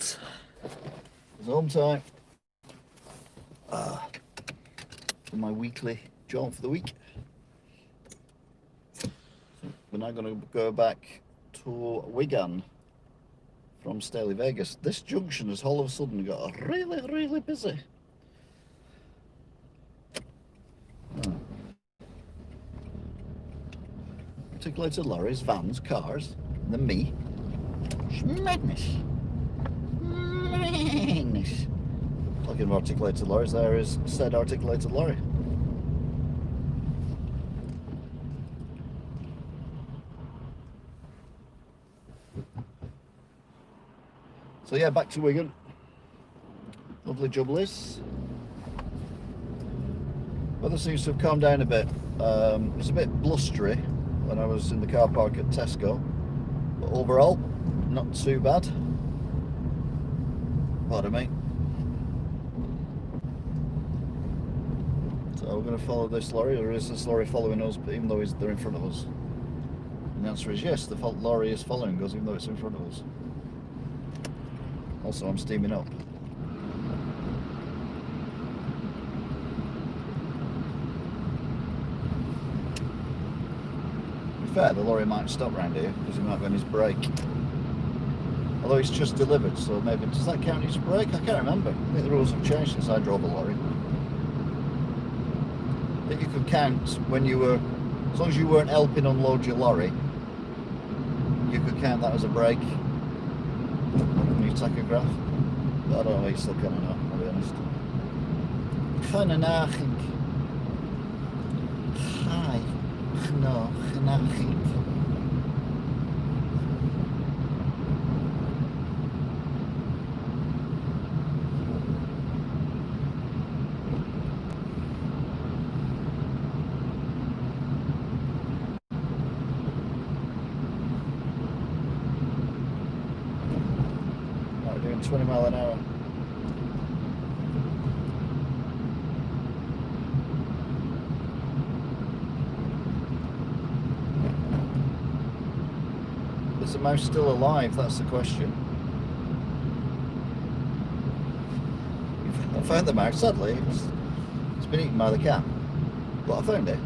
Right, it's home time for my weekly jaunt for the week. So we're now going to go back to Wigan from Staley, Vegas. This junction has all of a sudden got really busy. Articulated lorries, vans, cars, and then me. It's madness. Madness. Talking of articulated lorries, there is said articulated lorry. So yeah, back to Wigan. Lovely jubblies. Weather seems to have calmed down a bit. It was a bit blustery when I was in the car park at Tesco, but overall, not too bad. Pardon me. So we're going to follow this lorry, or is this lorry following us, even though they're in front of us? And the answer is yes, the lorry is following us, even though it's in front of us. Also, I'm steaming up. To be fair, the lorry might stop round here because he might be on his brake. Although it's just delivered, so maybe, does that count as brake? I can't remember. I think the rules have changed since I drove a lorry. I think you could count when you were, as long as you weren't helping unload your lorry, you could count that as a brake on your tachograph. But I don't know, you still kind of know, I'll be honest. Kinda nah, I think. Hi. No, I think. Right, we're doing 20 mile an hour. Is the mouse still alive? That's the question. I found the mouse, sadly. It's been eaten by the cat. But I found it.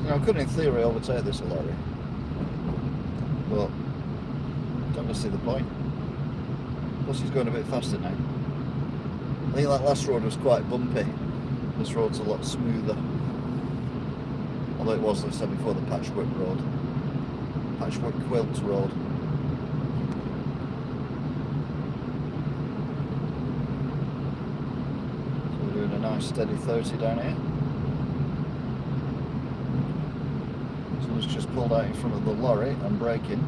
Now, I could in theory overtake this lorry. But I don't see the point. Plus he's going a bit faster now. I think that last road was quite bumpy. This road's a lot smoother. Although it was, like I said before, the Patchwork Road. Patchwork Quilt Road. So we're doing a nice steady 30 down here. Someone's just pulled out in front of the lorry and braking.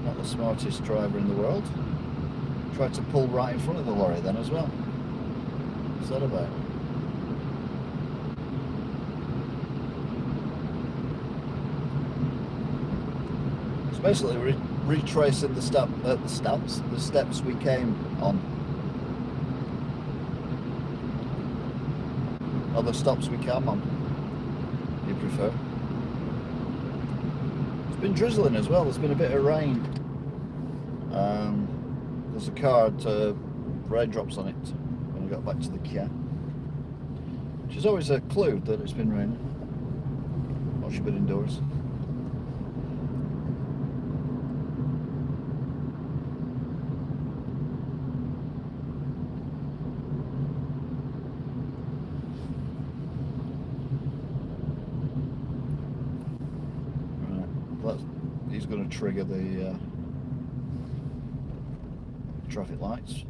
Not the smartest driver in the world. Tried to pull right in front of the lorry then as well. What's that about? It's basically retracing the steps we came on. Or the stops we came on, if you prefer. It's been drizzling as well. There's been a bit of rain. There's a car had raindrops on it. I got back to the Kia, which is always a clue that it's been raining. Once you've been indoors. Right, he's going to trigger the traffic lights.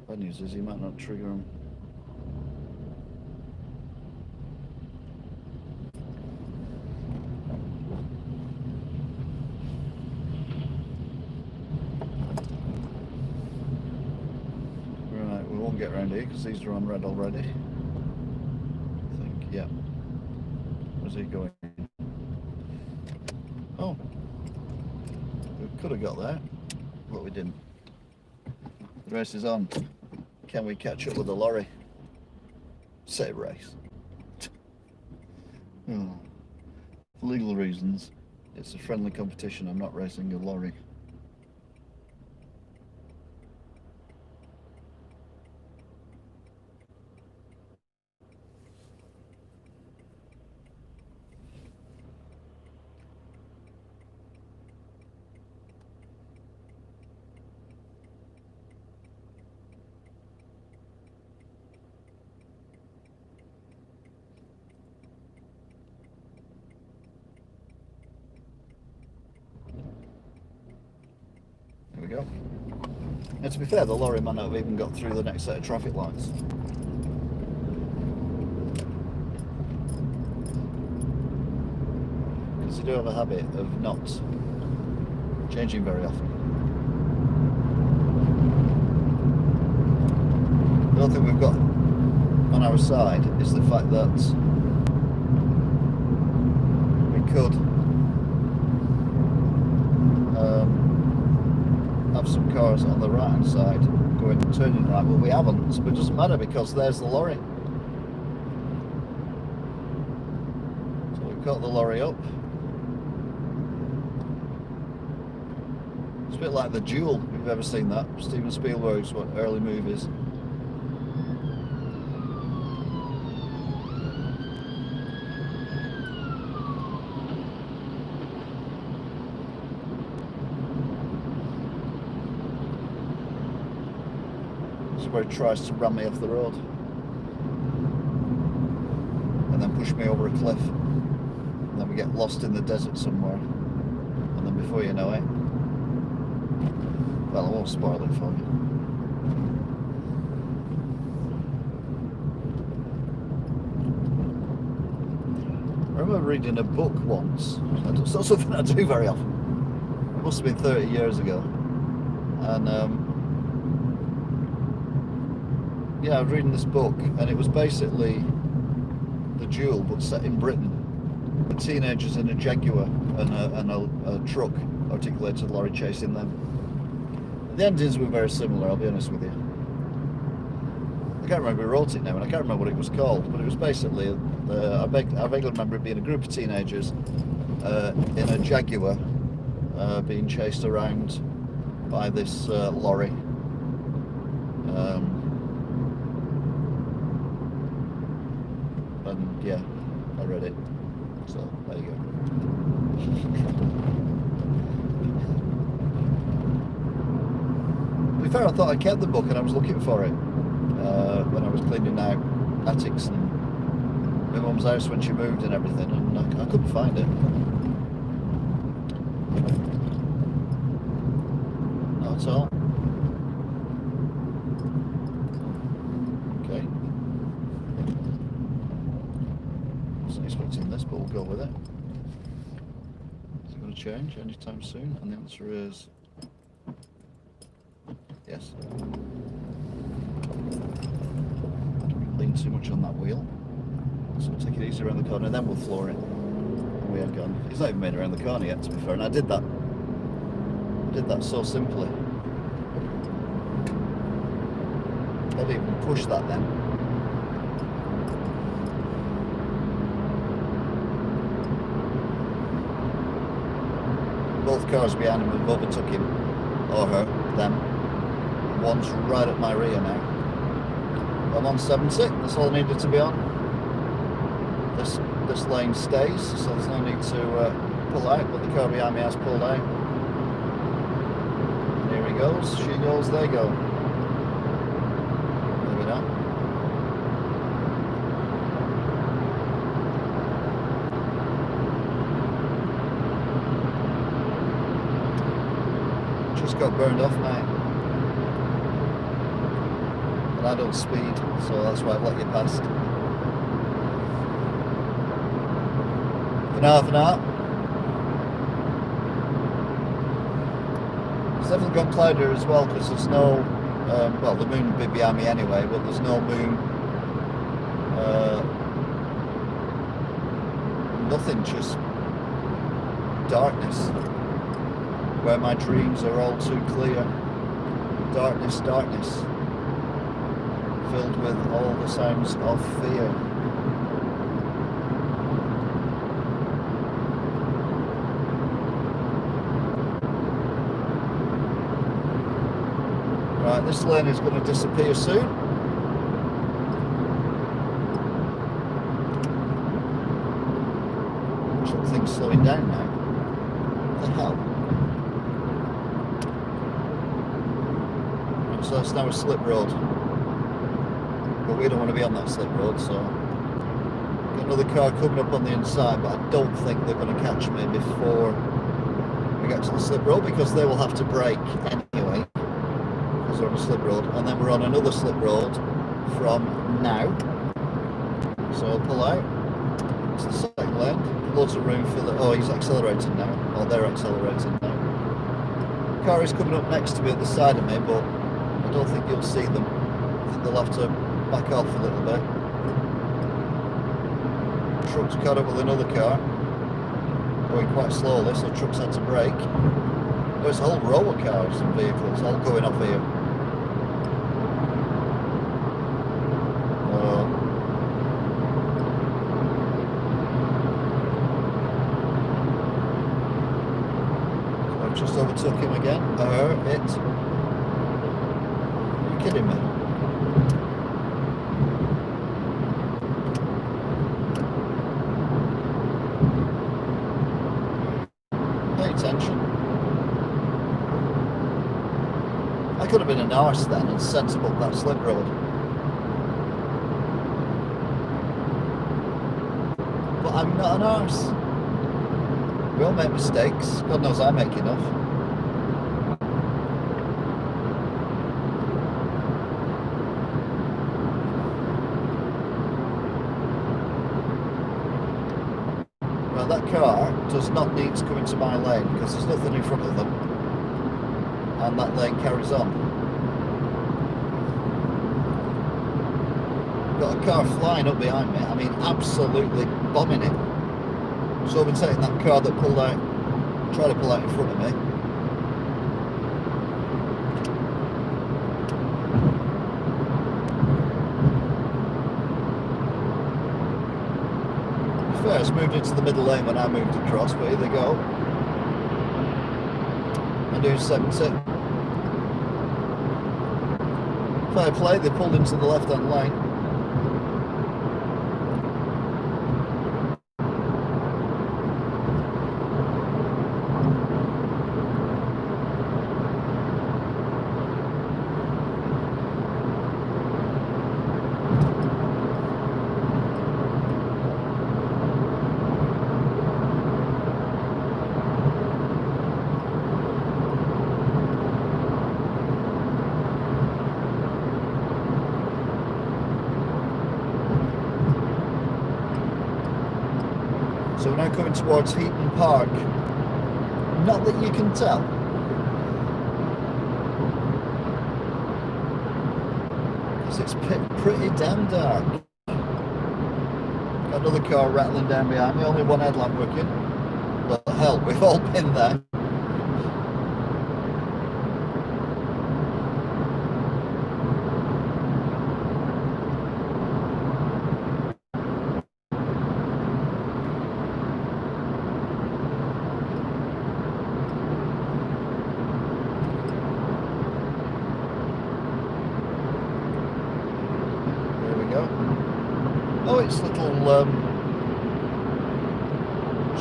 Bad news is he might not trigger them. Right, we won't get around here because these are on red already. I think, yeah. Where's he going? Oh. We could have got there, but we didn't. The race is on. can we catch up with the lorry? Say race. Oh. For legal reasons, it's a friendly competition. I'm not racing a lorry. There we go. And to be fair, the lorry might not have even got through the next set of traffic lights. Because they do have a habit of not changing very often. The other thing we've got on our side is the fact that we could have some cars on the right hand side going turning right, but we haven't, but it doesn't matter because there's the lorry. So we've got the lorry up. It's a bit like The Duel, if you've ever seen that, Steven Spielberg's early movies. Where he tries to ram me off the road and then push me over a cliff, and then we get lost in the desert somewhere, and then before you know it, well, I won't spoil it for you. I remember reading a book once. It's not something I do very often. It must have been 30 years ago, and yeah, I was reading this book, and it was basically The Duel, but set in Britain. The teenagers in a Jaguar and a truck, articulated lorry chasing them. The endings were very similar, I'll be honest with you. I can't remember who wrote it now, and I can't remember what it was called, but it was basically, I vaguely remember it being a group of teenagers in a Jaguar being chased around by this lorry. And yeah, I read it, so there you go. To be fair, I thought I kept the book and I was looking for it when I was cleaning out attics and my mum's house when she moved and everything, and I couldn't find it. Not at all. Expecting this, but we'll go with it. Is it going to change anytime soon? And the answer is yes. Don't lean too much on that wheel, so we'll take it easy around the corner, then we'll floor it. And we had gone. He's not even made it around the corner yet, to be fair, and I did that so simply. I didn't even push that then. Both cars behind him have overtook him, or her, them. One's right at my rear now. I'm on 70, that's all I needed to be on. This lane stays, so there's no need to pull out, but the car behind me has pulled out. And here he goes, she goes, they go. There we go. Just got burned off now. But I don't speed, so that's why I've let you past. For now. It's definitely gone cloudier as well, because there's no, well, the moon will be behind me anyway, but there's no moon, nothing, just darkness, where my dreams are all too clear. Darkness. filled with all the sounds of fear. Right, this lane is going to disappear soon. Things slowing down now. What the hell? Right, so that's now a slip road. But we don't want to be on that slip road, so got another car coming up on the inside, but I don't think they're going to catch me before we get to the slip road, because they will have to brake anyway, because they're on a slip road, and then we're on another slip road from now. So I'll pull out. It's the second lane. Loads of room for the... Oh, he's accelerating now. Or they're accelerating now. The car is coming up next to me at the side of me, but I don't think you'll see them. I think they'll have to back off a little bit. Truck's caught up with another car, going quite slowly, so truck's had to brake. There's a whole row of cars and vehicles all going off here. Just overtook him again. Are you kidding me? Pay attention. I could have been an arse then and sent him up that slip road. But I'm not an arse. We all make mistakes. God knows I make enough. Well, that car does not need to come into my lane because there's nothing in front of them. And that lane carries on. Got a car flying up behind me. I mean, absolutely bombing it. So I've been taking that car that pulled out, tried to pull out in front of me. First moved into the middle lane when I moved across, but here they go. I'm doing 70. Fair play, they pulled into the left-hand lane. So we're now coming towards Heaton Park. Not that you can tell. Because it's pretty damn dark. Got another car rattling down behind me, only one headlamp working. Well, hell, we've all been there. Oh, it's little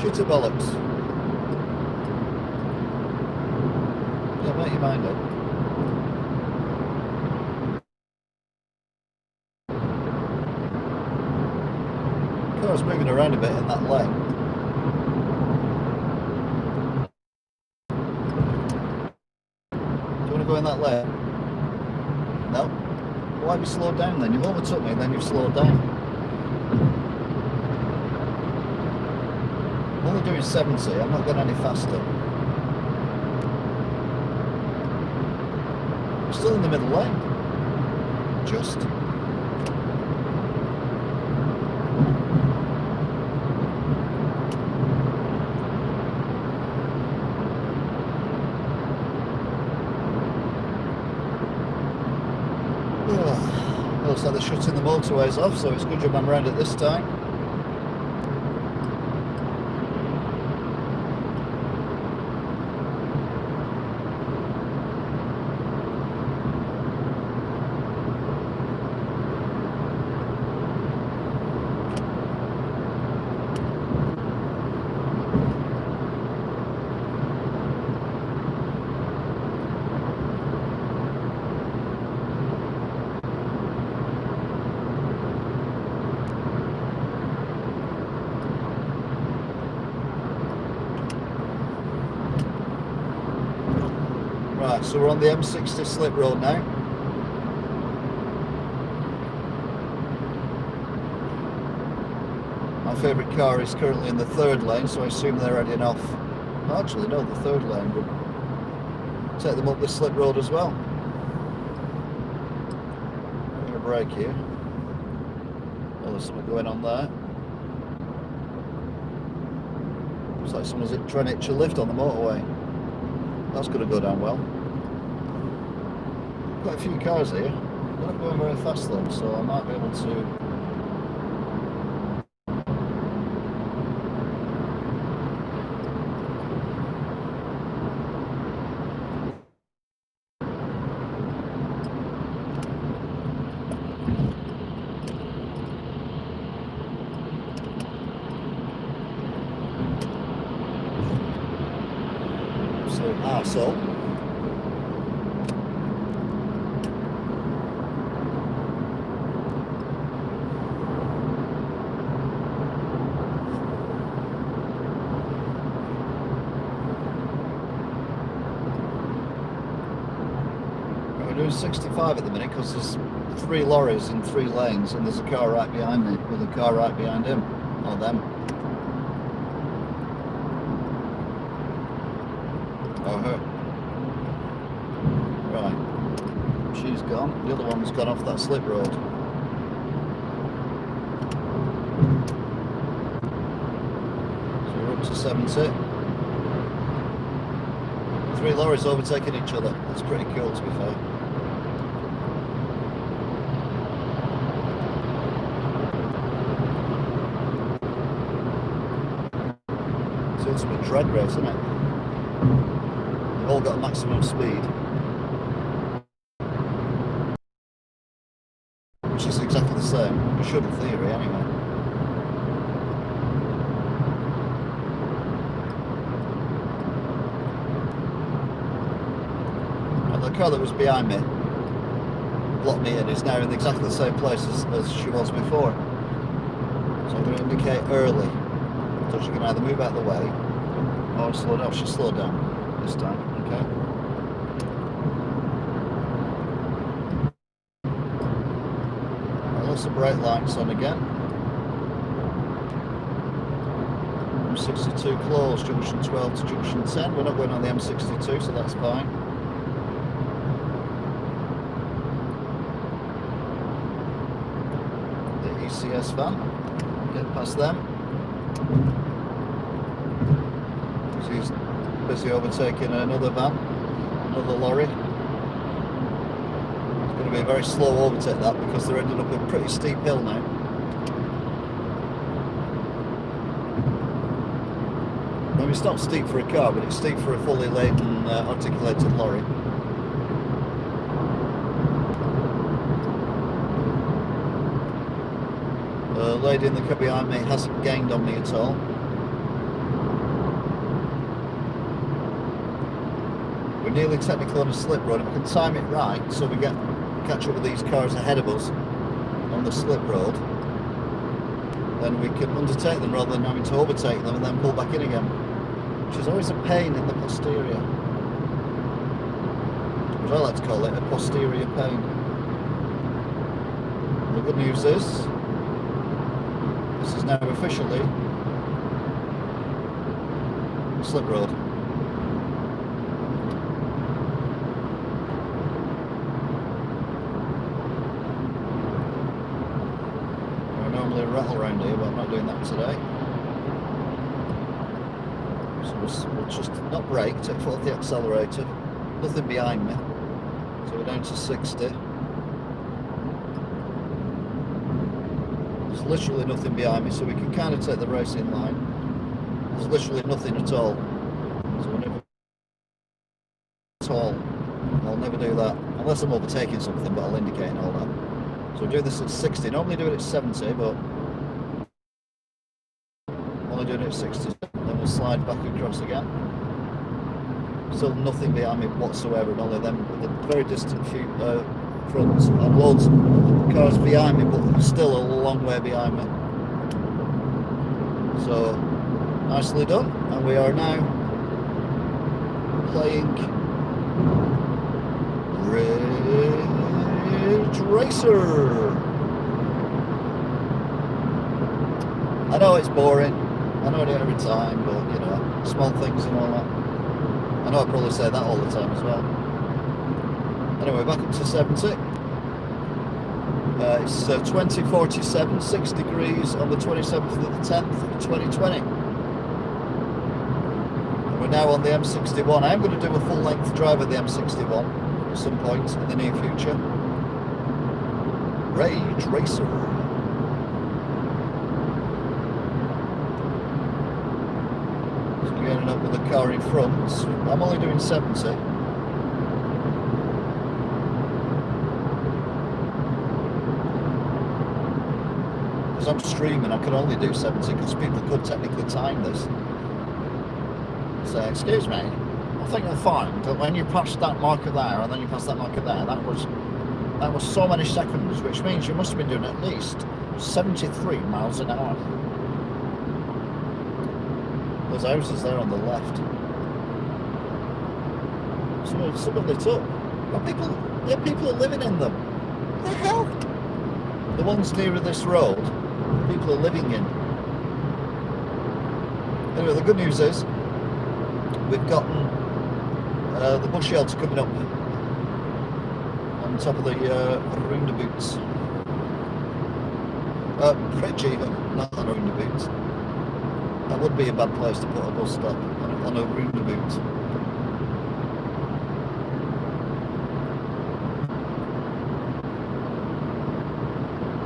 shooter bollocks. Yeah, make your mind up. Car's moving around a bit in that lane. Do you want to go in that lane? No? Why have you slowed down then? You've overtook me and then you've slowed down. I'm only doing 70, I'm not going any faster. I'm still in the middle lane. Just. Looks like they're shutting the motorways off, so it's good job I'm around it this time. Right, so we're on the M60 slip road now. My favourite car is currently in the third lane, so I assume they're heading off. Well, actually, no, the third lane would take them up this slip road as well. I'm going to brake here. Oh, there's something going on there. Looks like someone's trying to hitch a lift on the motorway. That's going to go down well. Quite a few cars here. They're not going very fast though, so I might be able to. Absolute arsehole. Doing 65 at the minute because there's 3 lorries in 3 lanes and there's a car right behind me with a car right behind him or them or her. Right, she's gone. The other one's gone off that slip road. So we're up to 70. 3 lorries overtaking each other. That's pretty cool, to be fair. Ultimate drag race, isn't it? They've all got a maximum speed, which is exactly the same. It should in theory, anyway. And the car that was behind me, blocked me in, is now in exactly the same place as she was before. So I'm going to indicate early. So she can either move out of the way or slow down. She slowed down this time, okay. Right, let's the brake lights on again. M62 closed, junction 12 to junction 10. We're not going on the M62, so that's fine. The ECS van, get past them. He's busy overtaking another van, another lorry. It's going to be a very slow overtake that because they're ending up a pretty steep hill now. Maybe it's not steep for a car, but it's steep for a fully laden, articulated lorry. The lady in the car behind me hasn't gained on me at all. We're nearly technically on a slip road. If we can time it right so we catch up with these cars ahead of us on the slip road, then we can undertake them rather than having to overtake them and then pull back in again, which is always a pain in the posterior, as I like to call it, a posterior pain. The good news is this is now officially a slip road. Rattle around here, but I'm not doing that today. So we'll just not brake, take foot off the accelerator, nothing behind me. So we're down to 60. literally nothing behind me, so we can kind of take the racing line. There's literally nothing at all. So we'll never at all. I'll never do that unless I'm overtaking something, but I'll indicate and all that. So we'll do this at 60. Normally do it at 70, but I'm only doing it at 60. Then we'll slide back across again. Still nothing behind me whatsoever, and only them with a very distant few fronts and loads of cars behind me, but still a long way behind me. So nicely done, and we are now playing Ridge Racer. I know it's boring, I know I do it every time, but you know, small things and all that. I know I probably say that all the time as well. Anyway, back up to 70. It's 2047, 6 degrees on the 27th of the 10th of 2020. And we're now on the M61. I am going to do a full length drive of the M61 at some point in the near future. Rage Racer. Getting up with the car in front. I'm only doing 70. Because I'm streaming, I can only do 70 because people could technically time this. So, excuse me, I think you'll find that when you pass that marker there and then you pass that marker there, that was so many seconds, which means you must have been doing at least 73 miles an hour. Those houses there on the left. Some of lit up. But people are living in them. What the hell? The ones nearer this road, people are living in. Anyway, the good news is we've gotten the bus shelter coming up on top of the roundabouts. Bridge even, not on roundabouts. That would be a bad place to put a bus stop on a roundabout.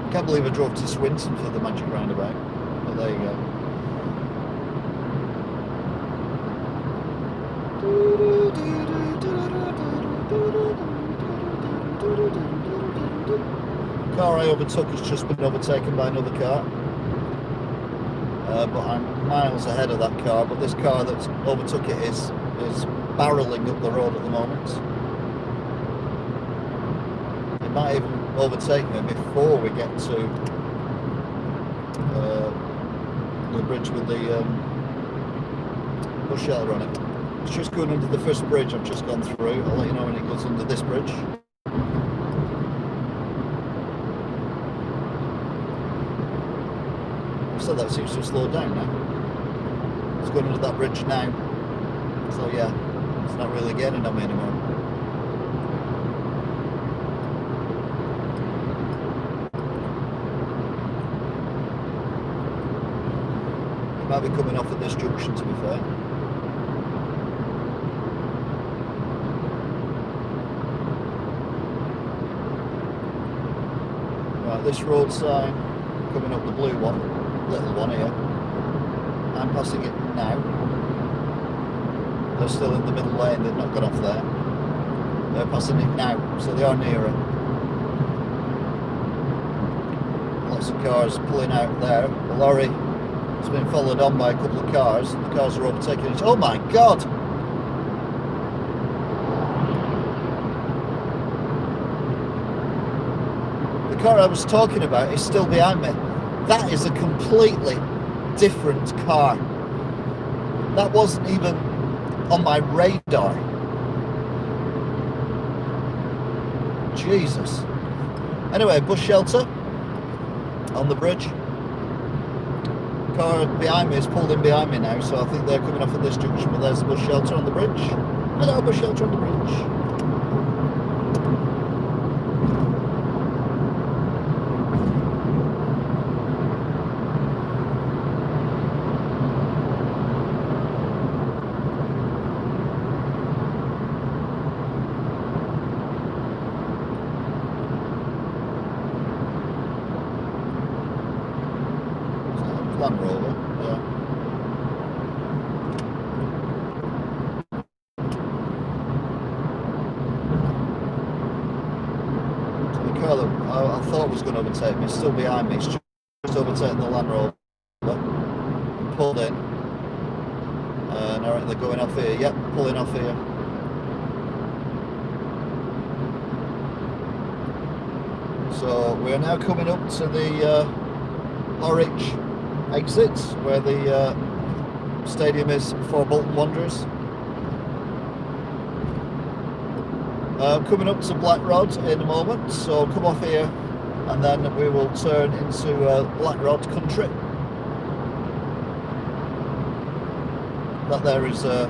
I can't believe I drove to Swinton for the magic roundabout, but there you go. The car I overtook has just been overtaken by another car. But I'm miles ahead of that car, but this car that's overtook it is barreling up the road at the moment. It might even overtake me before we get to the bridge with the bus shelter on it. It's just going under the first bridge I've just gone through. I'll let you know when it goes under this bridge. So that seems to have slowed down now. It's going under that bridge now. So yeah, it's not really getting on me anymore. It might be coming off at this junction, to be fair. Right, this road sign, coming up the blue one. Little one here. I'm passing it now. They're still in the middle lane, they've not got off there. They're passing it now, so they are nearer. Lots of cars pulling out there. The lorry has been followed on by a couple of cars. The cars are overtaking each other. Oh my God! The car I was talking about is still behind me. That is a completely different car. That wasn't even on my radar. Jesus. Anyway, bus shelter on the bridge. Car behind me is pulled in behind me now, so I think they're coming off at this junction, but there's the bus shelter on the bridge. Hello, bus shelter on the bridge. Land Rover, yeah. So the car that I thought was going to overtake me is still behind me. It's just overtaking the Land Rover. Pulled in. And alright, they're going off here. Yep, pulling off here. So we're now coming up to the Norwich exit, where the stadium is for Bolton Wanderers. Coming up to Black Rod in a moment, so come off here and then we will turn into Black Rod country. That there is a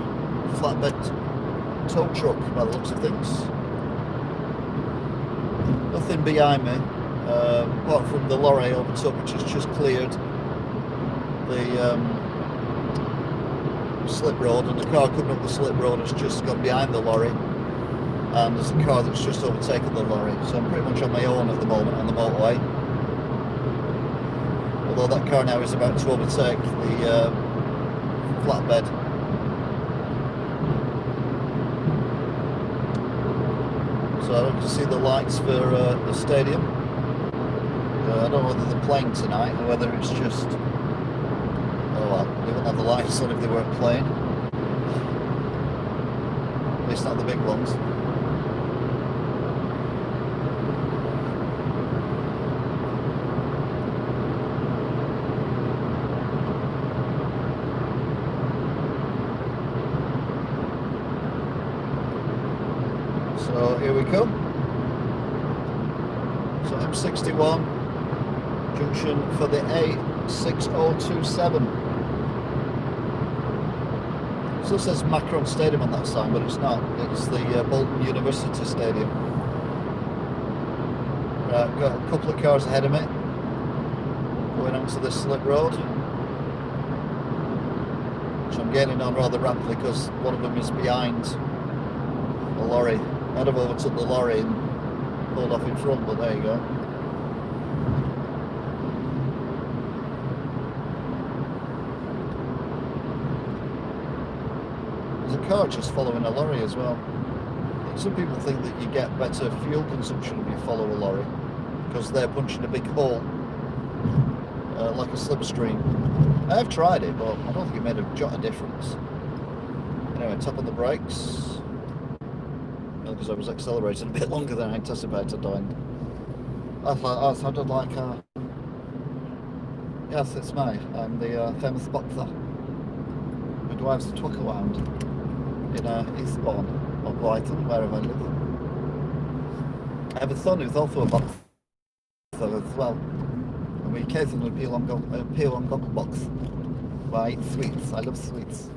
flatbed tow truck by the looks of things. Nothing behind me, apart from the lorry over top, which has just cleared the slip road, and the car coming up the slip road has just gone behind the lorry, and there's a car that's just overtaken the lorry. So I'm pretty much on my own at the moment on the motorway. Although that car now is about to overtake the flatbed. So I can see the lights for the stadium. I don't know whether they're playing tonight or whether it's just... Oh well, they wouldn't have the lights on if they weren't playing. At least not the big ones. So here we come. So M61 junction for the A6027. It still says Macron Stadium on that sign, but it's not. It's the Bolton University Stadium. Right, got a couple of cars ahead of me going onto this slip road, which I'm getting on rather rapidly because one of them is behind a lorry. I'd have overtook the lorry and pulled off in front, but there you go. There's a car just following a lorry as well. Some people think that you get better fuel consumption if you follow a lorry because they're punching a big hole like a slipstream. I have tried it, but I don't think it made a jot of difference. Anyway, tap on the brakes. Because I was accelerating a bit longer than I anticipated doing. I sounded like yes, it's me. I'm the famous boxer who drives a truck around in Eastbourne or Brighton, wherever I live. I have a son who's also a boxer as well, and we occasionally appear on Gogglebox where I eat sweets. I love sweets.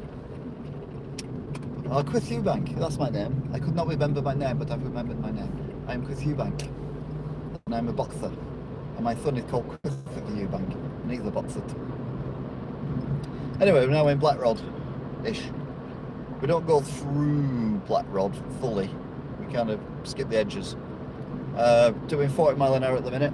Chris Eubank, that's my name. I could not remember my name, but I've remembered my name. I am Chris Eubank, and I'm a boxer. And my son is called Christopher Eubank, and he's a boxer too. Anyway, we're now in Black Rod-ish. We don't go through Black Rod fully. We kind of skip the edges. Doing 40 mile an hour at the minute.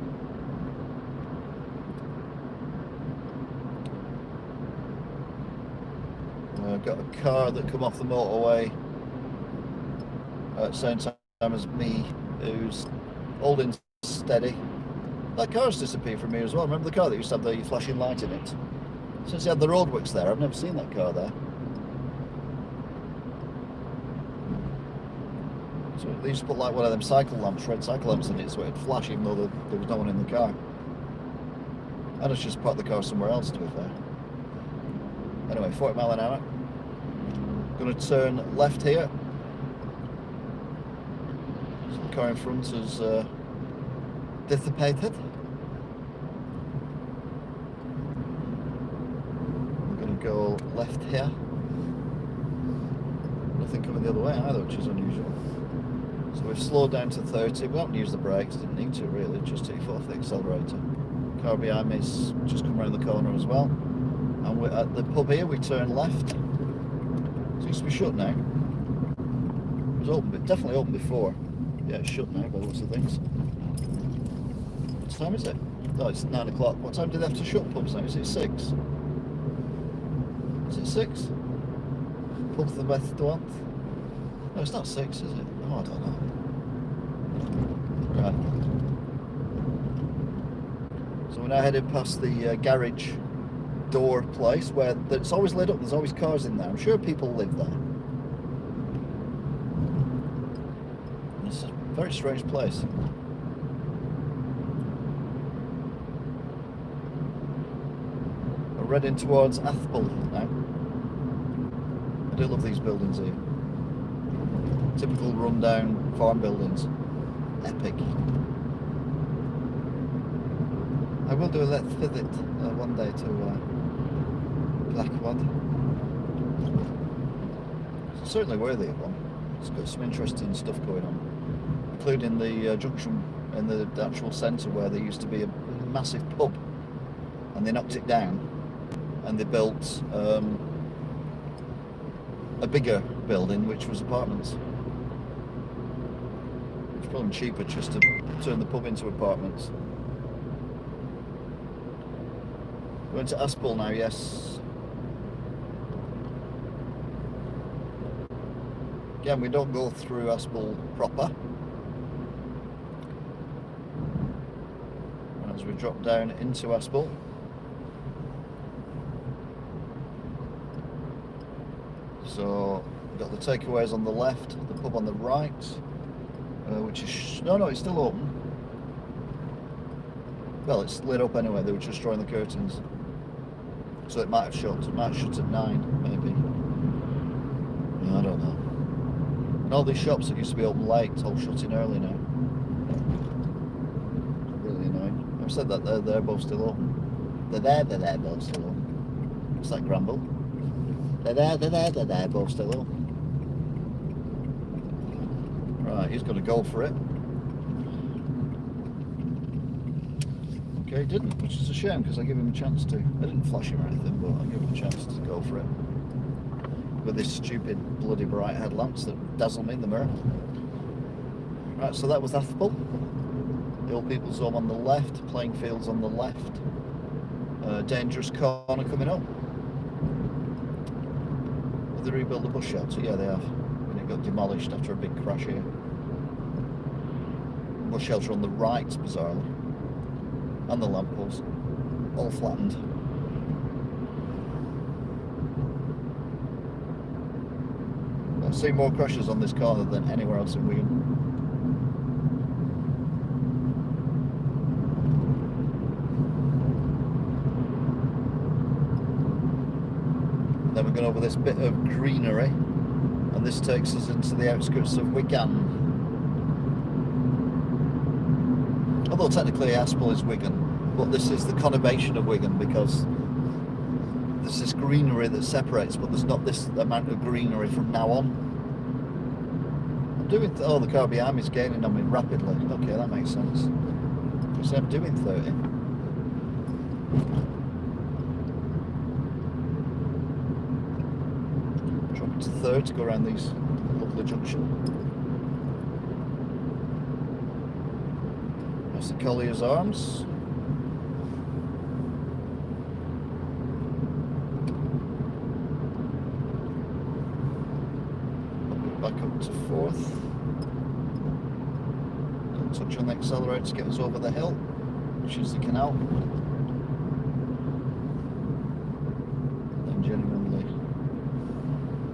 Got a car that come off the motorway at the same time as me, who's holding steady. That car's disappeared from here as well. Remember the car that used to have the flashing light in it? Since they had the roadworks there, I've never seen that car there. So they used to put like one of them cycle lamps, red cycle lamps in it, so it'd flash even though there was no one in the car. And it's just parked the car somewhere else, to be fair. Anyway, 40 mile an hour. Going to turn left here. So the car in front is dissipated. I'm going to go left here. Nothing coming the other way either, which is unusual. So we've slowed down to 30. We haven't used the brakes, didn't need to really, just took off the accelerator. Car behind me's just come around the corner as well. And we're at the pub here, we turn left. Seems to be shut now. It was open, but definitely open before. Yeah, it's shut now by lots of things. What time is it? Oh, it's 9 o'clock. What time do they have to shut pubs now? Is it 6? Is it 6? Pub the Beth Dwant? No, it's not 6, is it? Oh, I don't know. Right. So we're now headed past the garage door place where it's always lit up. There's always cars in there. I'm sure people live there. It's a very strange place. We're heading towards Athpole now. I do love these buildings here. Typical rundown farm buildings. Epic. I will do a let's visit one day to Blackwood. It's certainly worthy of one. It's got some interesting stuff going on, including the junction in the actual centre where there used to be a massive pub, and they knocked it down, and they built a bigger building which was apartments. It's probably cheaper just to turn the pub into apartments. Going to Aspel now, yes. Again, we don't go through Aspel proper. As we drop down into Aspel. So, we've got the takeaways on the left, the pub on the right, which is... No, it's still open. Well, it's lit up anyway, they were just drawing the curtains. So it might have shut. It might have shut at 9, maybe. I don't know. And all these shops that used to be open late, all shutting early now. Really annoying. I've said that they're both still open. They're both still open. It's like Gramble. They're both still open. Right, he's got to go for it. Okay, he didn't, which is a shame because I gave him a chance to. I didn't flash him or anything, but I gave him a chance to go for it. With this stupid bloody bright headlamps that dazzle me in the mirror. Right, so that was Athpole. The old people's home on the left, playing fields on the left. Dangerous corner coming up. Have they rebuilt the bus shelter? Yeah, they have. And it got demolished after a big crash here. Bus shelter on the right, bizarrely. And the lamppost, all flattened. I've seen more crashes on this corner than anywhere else in Wigan. Then we're going over this bit of greenery, and this takes us into the outskirts of Wigan. Although technically Aspel is Wigan, but this is the conurbation of Wigan because there's this greenery that separates, but there's not this amount of greenery from now on. I'm doing... oh, the car behind me is gaining on me rapidly. Okay, that makes sense. Because I'm doing 30. Drop it to third to go around these lovely junction. That's the Collier's Arms. Back up to fourth. Little touch on the accelerator to get us over the hill, which is the canal. And then genuinely,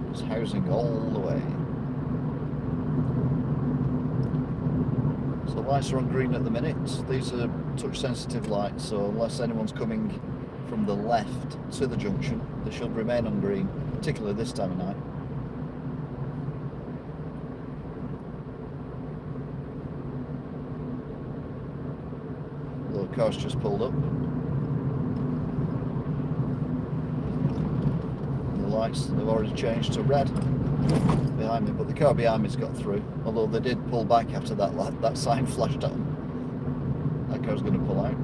there's housing all the way. So the lights are on green at the minute. These are touch sensitive lights, so unless anyone's coming from the left to the junction, they should remain on green, particularly this time of night. The car's just pulled up. And the lights have already changed to red behind me, but the car behind me's got through. Although they did pull back after that sign flashed at them. That car's going to pull out.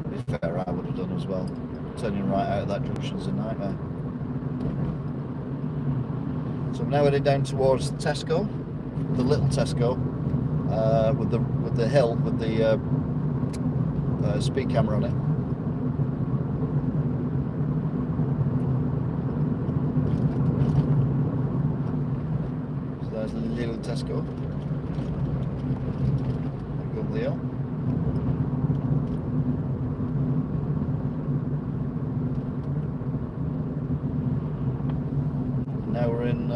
To be fair, I would have done as well. Turning right out of that junction's a nightmare. So I'm now heading down towards Tesco, the little Tesco, with the hill, with the speed camera on it. So there's a little Tesco. Go up the hill. Now we're in.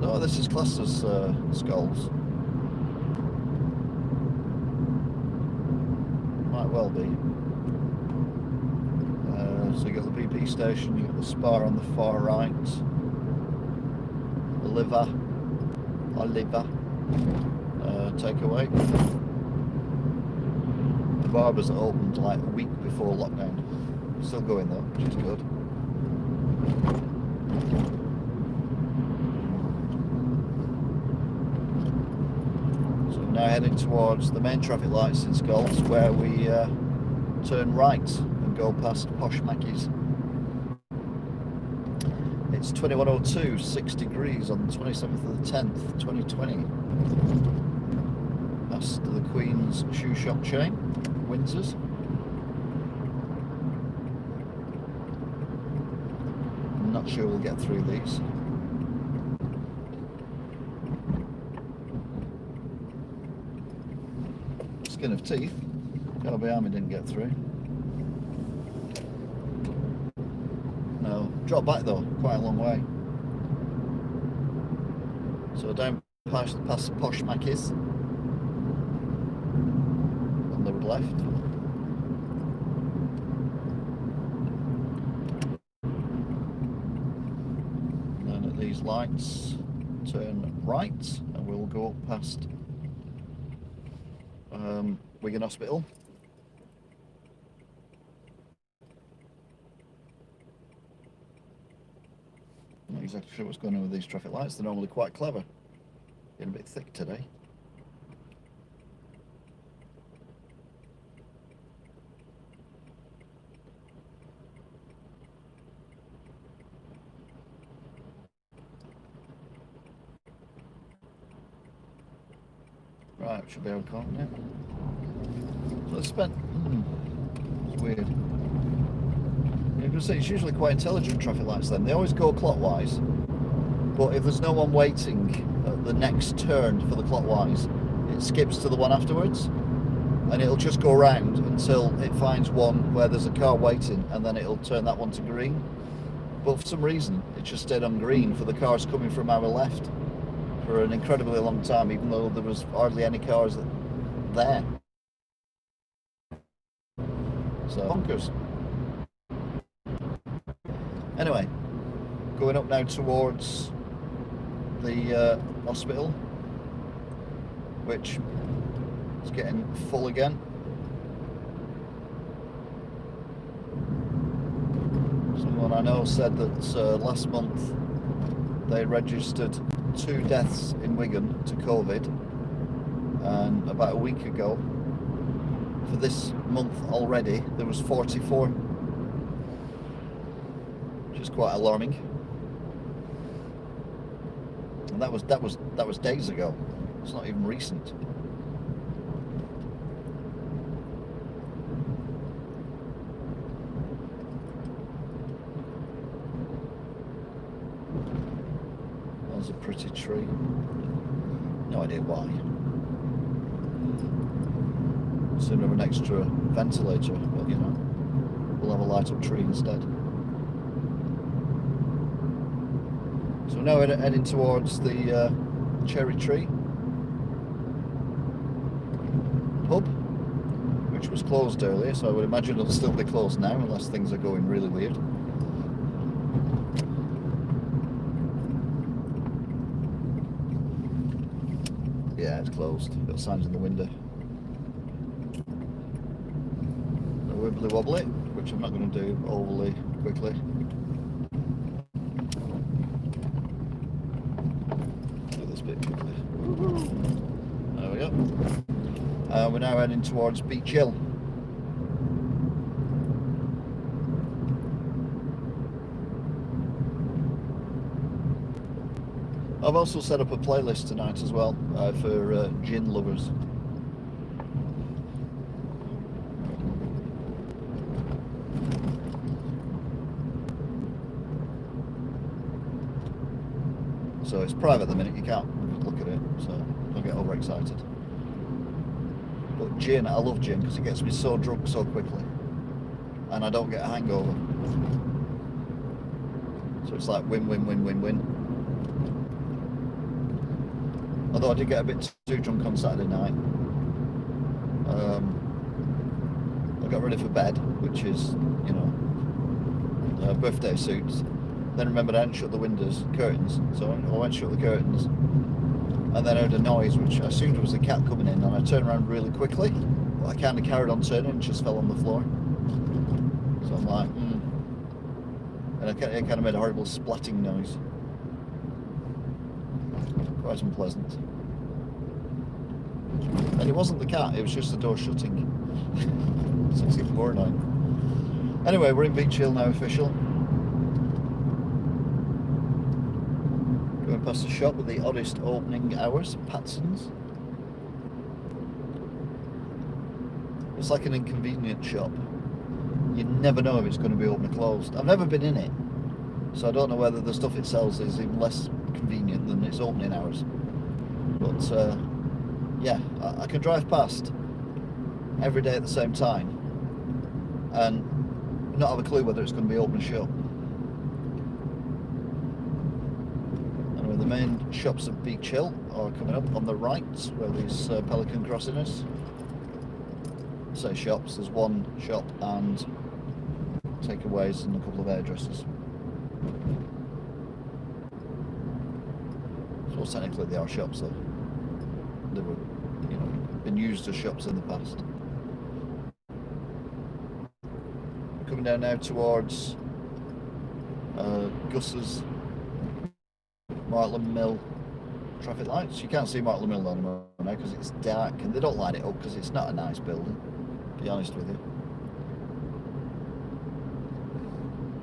Oh, this is classed as Skulls. Might well be. So you got the BP station, you got the Spa on the far right, Oliver, takeaway. The barbers opened like a week before lockdown. Still going though, which is good. So we're now heading towards the main traffic lights in Skulls, where we turn right and go past Posh Mackie's. It's 21:02, 6 degrees on the 27th of the 10th, 2020. Past the Queen's shoe shop chain, Windsor's. I'm not sure we'll get through these. Skin of teeth. Gotta be army didn't get through. No, drop back though, quite a long way. So down past Posh Mackie's on the left. And then at these lights, turn right, and we'll go up past Wigan Hospital. Not exactly sure what's going on with these traffic lights. They're normally quite clever. Getting a bit thick today. Right, should be able to call it now. So it's spent. It's weird. You can see it's usually quite intelligent traffic lights then. They always go clockwise, but if there's no one waiting at the next turn for the clockwise, it skips to the one afterwards, and it'll just go round until it finds one where there's a car waiting, and then it'll turn that one to green. But for some reason, it just stayed on green for the cars coming from our left for an incredibly long time, even though there was hardly any cars there. So bonkers. Anyway, going up now towards the hospital, which is getting full again. Someone I know said that last month they registered 2 deaths in Wigan to COVID, and about a week ago, for this month already, there was 44, which is quite alarming. And that was days ago. It's not even recent. There's a pretty tree. No idea why. Soon have an extra ventilator, but you know, we'll have a light up tree instead. So now we're heading towards the Cherry Tree pub, which was closed earlier, so I would imagine it'll still be closed now unless things are going really weird. Yeah, it's closed. Got signs in the window. The wibbly wobbly, which I'm not going to do overly quickly. Do this bit quickly. There we go. We're now heading towards Beach Hill. I've also set up a playlist tonight as well for gin lovers. So it's private at the minute, you can't look at it, so don't get overexcited. But gin, I love gin because it gets me so drunk so quickly, and I don't get a hangover. So it's like win, win, win, win, win. Although I did get a bit too drunk on Saturday night. I got ready for bed, which is, you know, birthday suits. Then remembered I hadn't shut the curtains, so I went to shut the curtains, and then I heard a noise which I assumed was the cat coming in, and I turned around really quickly, but I kind of carried on turning and just fell on the floor. So I'm like, and it kind of made a horrible splatting noise. Quite unpleasant. And it wasn't the cat, it was just the door shutting. So it's even more annoying. Anyway, we're in Beach Hill now, official. Going past the shop with the oddest opening hours, Patson's. It's like an inconvenient shop. You never know if it's going to be open or closed. I've never been in it, so I don't know whether the stuff it sells is even less convenient than its opening hours. But yeah, I can drive past every day at the same time and not have a clue whether it's going to be open or shut. Anyway, the main shops of Beach Hill are coming up on the right, where this Pelican Crossing is. I say shops, there's one shop and takeaways and a couple of hairdressers. So technically they are shops though. They were, you know, been used as shops in the past. We're coming down now towards Gus's Martland Mill traffic lights. You can't see Martland Mill anymore now because it's dark, and they don't light it up because it's not a nice building, to be honest with you.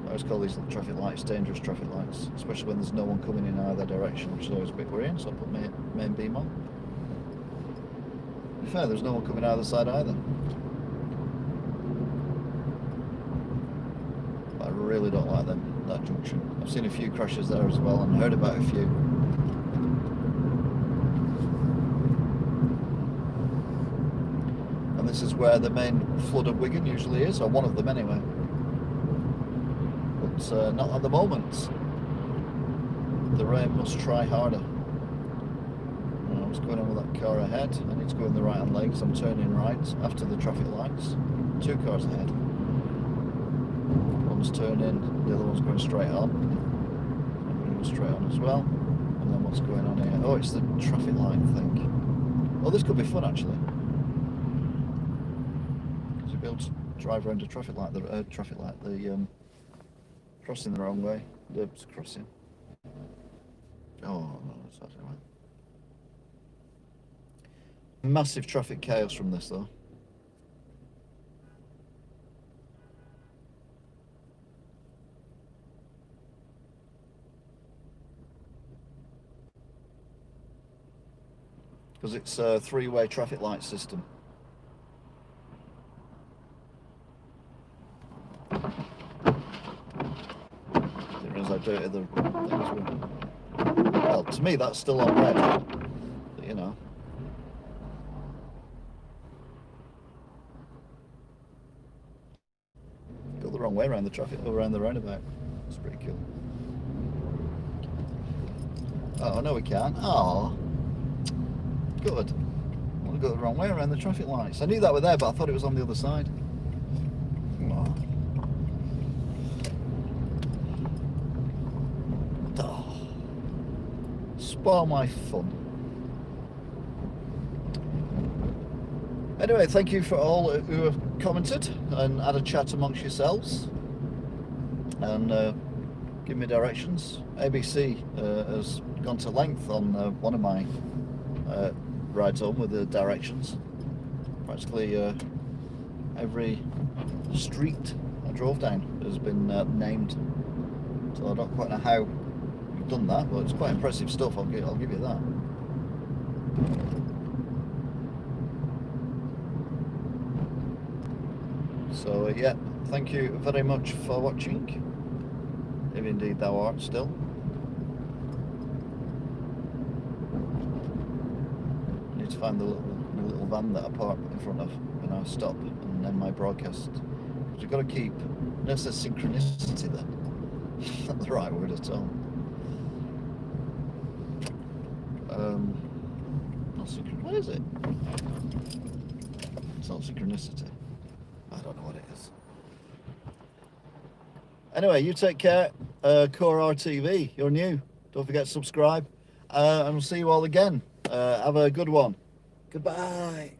I always call these traffic lights dangerous traffic lights, especially when there's no one coming in either direction, which is always a bit worrying, so I put my main beam on. To be fair, there's no one coming either side either. But I really don't like that junction. I've seen a few crashes there as well and heard about a few. And this is where the main flood of Wigan usually is, or one of them anyway. But not at the moment. The rain must try harder. What's going on with that car ahead? I need to go in the right hand lane because I'm turning right after the traffic lights. Two cars ahead. One's turning, the other one's going straight on. I'm going to go straight on as well. And then what's going on here? Oh, it's the traffic light thing. Oh, this could be fun actually. Because you'll be able to drive around a traffic light, the crossing the wrong way. The crossing. Oh, no, that's not right. Massive traffic chaos from this though. Because it's a three-way traffic light system. Didn't realise how dirty the things were. Well, to me that's still on red, but you know. Go the wrong way around the traffic, around the roundabout. It's pretty cool. Oh, no we can't. Oh, good. I want to go the wrong way around the traffic lights. I knew that were there, but I thought it was on the other side. Oh. Spoil my fun. Anyway, thank you for all who have commented and had a chat amongst yourselves and give me directions. ABC has gone to length on one of my rides home with the directions. Practically every street I drove down has been named, so I don't quite know how you've done that, but it's quite impressive stuff. I'll give you that. So yeah, thank you very much for watching, if indeed thou art still. to find the little van that I park in front of when I stop and end my broadcast. Because you've got to keep, there's a synchronicity then. Not the right word at all. Not what is it? It's not synchronicity. I don't know what it is. Anyway, you take care. Core RTV, you're new. Don't forget to subscribe. And we'll see you all again. Have a good one. Goodbye.